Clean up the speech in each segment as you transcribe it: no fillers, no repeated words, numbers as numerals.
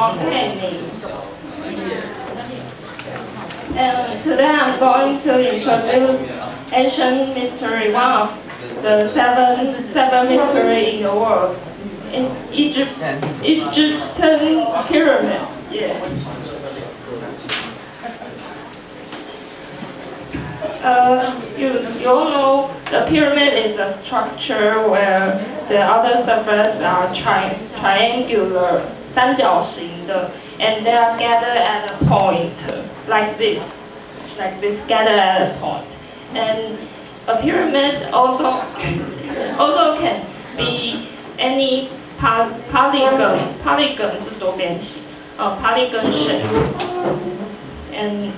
campaigning. And today I'm going to introduce ancient mystery, one of the seven mysteries in the world. In Egyptian pyramid. Yeah. You all know the pyramid is a structure where the outer surface are triangular, 三角形的, and they are gathered at a point, like this, gathered at a point. And a pyramid also can be any polygon 是多边形, polygon shape, and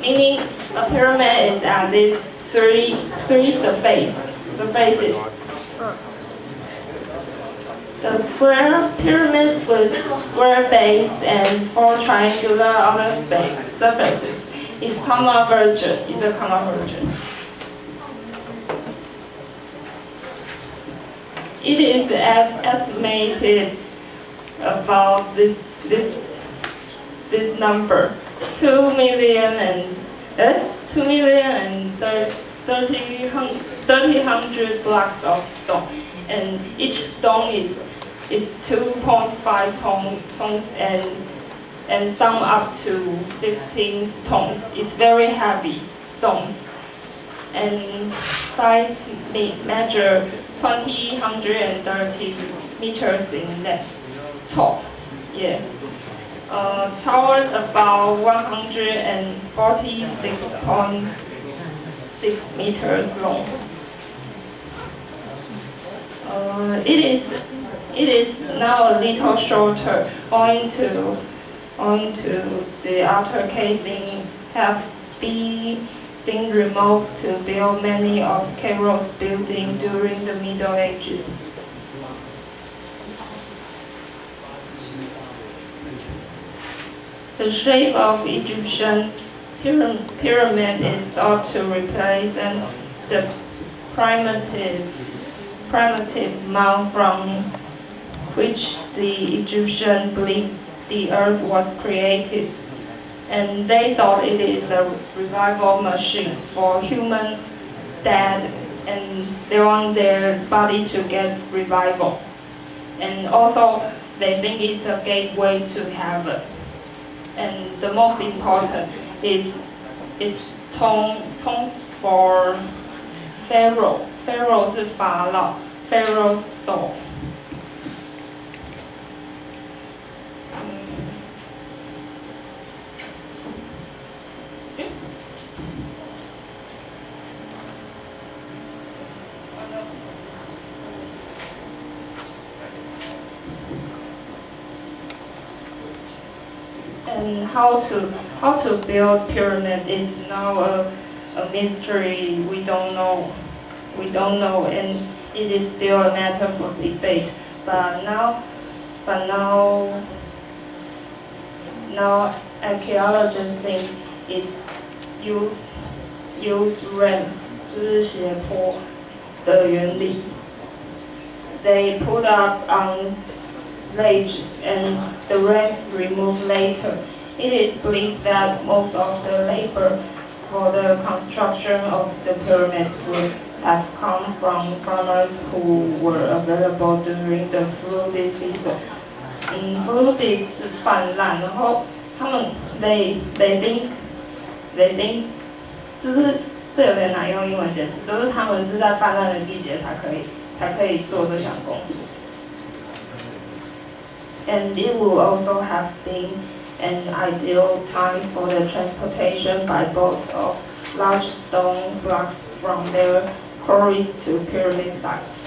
meaning a pyramid is at least three surfaces. The square pyramid with square base and 4 triangular outer surfaces is a common version. It is estimated about this number, 2,030,000 blocks of stone, and each stone is 2.5 tons and some up to 15 tons. It's very heavy stones, and size measure 130 meters in length, tall. Yeah. Towers about 146.6 meters long. It is now a little shorter, owing to the outer casing have been removed to build many of Cairo's buildings during the Middle Ages. The shape of Egyptian pyramid is thought to represent the primitive mound from which the Egyptians believed the earth was created, and they thought it is a revival machine for human dead, and they want their body to get revival. And also, they think it's a gateway to heaven. And the most important is its tombs for Pharaoh. Pharaoh 是法老 Pharaoh's soul. And how to build pyramid is now a mystery. We don't know, and it is still a matter for debate. But now archaeologists think it's use ramps, 就是斜坡的原理. They put up on sledges and the ramps removed later. It is believed that most of the labor for the construction of the pyramids would have come from farmers who were available during the flood season. Flood 是泛滥，然后他们 they think 就是这有点难用英文解释，就是他们是在泛滥的季节才可以做这项工作。And it will also have been an ideal time for the transportation by boat of large stone blocks from their quarries to pyramid sites.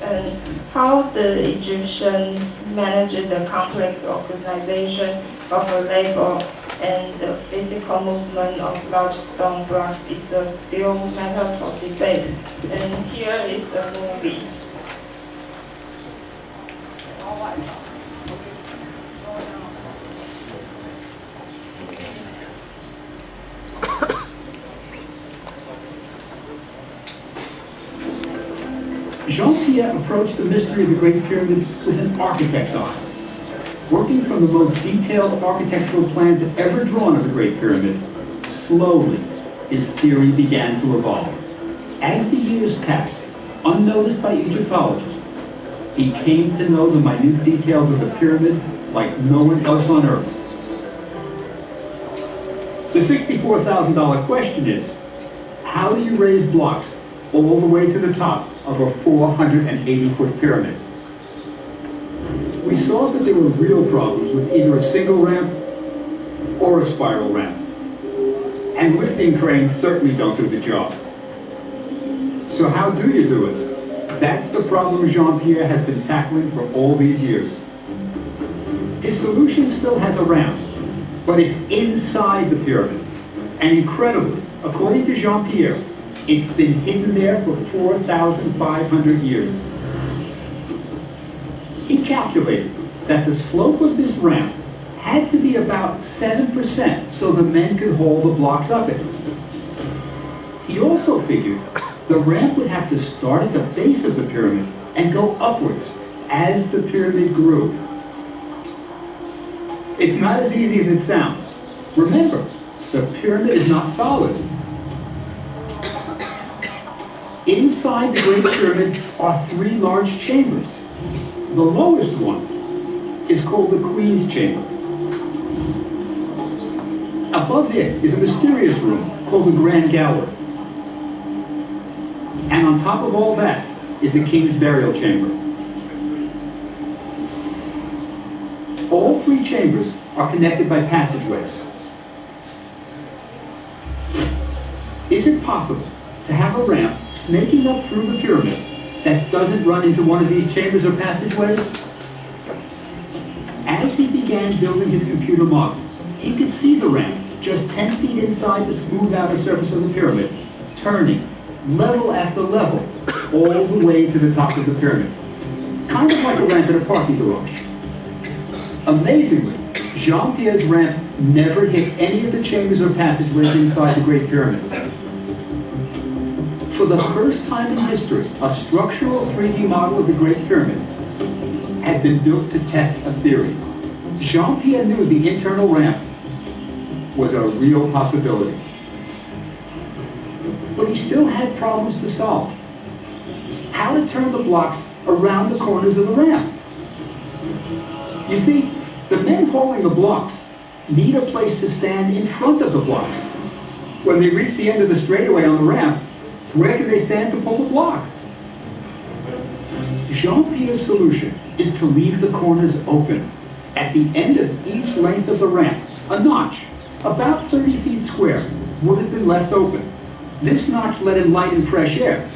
And how the Egyptians managed the complex organization of the labor and the physical movement of large stone blocks is a still matter for debate. And here is the movie. 'Jean-Pierre approached the mystery of the Great Pyramid with an architect's eye. working from the most detailed architectural plans ever drawn of the Great Pyramid, slowly his theory began to evolve. As the years passed, unnoticed by Egyptologists, he came to know the minute details of the pyramid like no one else on Earth. The $64,000 question is, how do you raise blocks all the way to the top of a 480-foot pyramid? We saw that there were real problems with either a single ramp or a spiral ramp. And lifting cranes certainly don't do the job. So how do you do it? That's the problem Jean-Pierre has been tackling for all these years. His solution still has a ramp, but it's inside the pyramid. And incredibly, according to Jean-Pierre, it's been hidden there for 4,500 years. He calculated that the slope of this ramp had to be about 7% so the men could haul the blocks up it. He also figured the ramp would have to start at the base of the pyramid and go upwards as the pyramid grew. It's not as easy as it sounds. Remember, the pyramid is not solid. Inside the Great Pyramid are 3 large chambers. The lowest one is called the Queen's Chamber. Above it is a mysterious room called the Grand Gallery. And on top of all that is the King's Burial Chamber. All 3 chambers are connected by passageways. Is it possible to have a ramp snaking up through the pyramid that doesn't run into one of these chambers or passageways? As he began building his computer model, he could see the ramp just 10 feet inside the smooth outer surface of the pyramid, turning level after level, all the way to the top of the pyramid. Kind of like a ramp in a parking garage. Amazingly, Jean-Pierre's ramp never hit any of the chambers or passageways inside the Great Pyramid. For the first time in history, a structural 3D model of the Great Pyramid had been built to test a theory. Jean-Pierre knew the internal ramp was a real possibility. But he still had problems to solve. How to turn the blocks around the corners of the ramp. You see, the men hauling the blocks need a place to stand in front of the blocks. When they reach the end of the straightaway on the ramp, where can they stand to pull the blocks? Jean-Pierre's solution is to leave the corners open. At the end of each length of the ramp, a notch, about 30 feet square, would have been left open. This notch let in light and fresh air,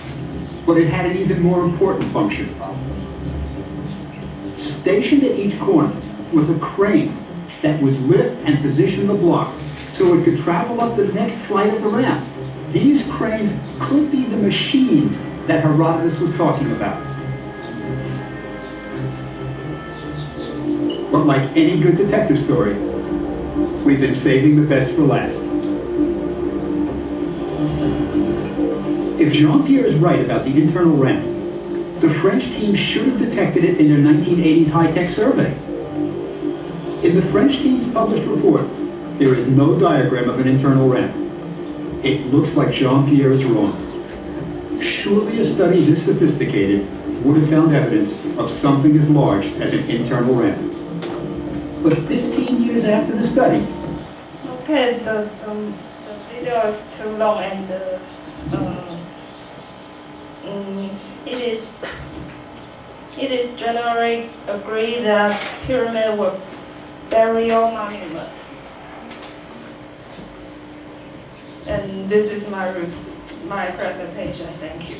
but it had an even more important function. Stationed at each corner was a crane that would lift and position the block so it could travel up the next flight of the ramp. These cranes could be the machines that Herodotus was talking about. But like any good detective story, we've been saving the best for last. If Jean-Pierre is right about the internal ramp, the French team should have detected it in their 1980s high-tech survey. In the French team's published report, there is no diagram of an internal ramp. It looks like Jean-Pierre is wrong. Surely a study this sophisticated would have found evidence of something as large as an internal ramp. But 15 years after the study... Okay, the video is too long and it is generally agreed that pyramids were burial monuments. And this is my presentation. Thank you.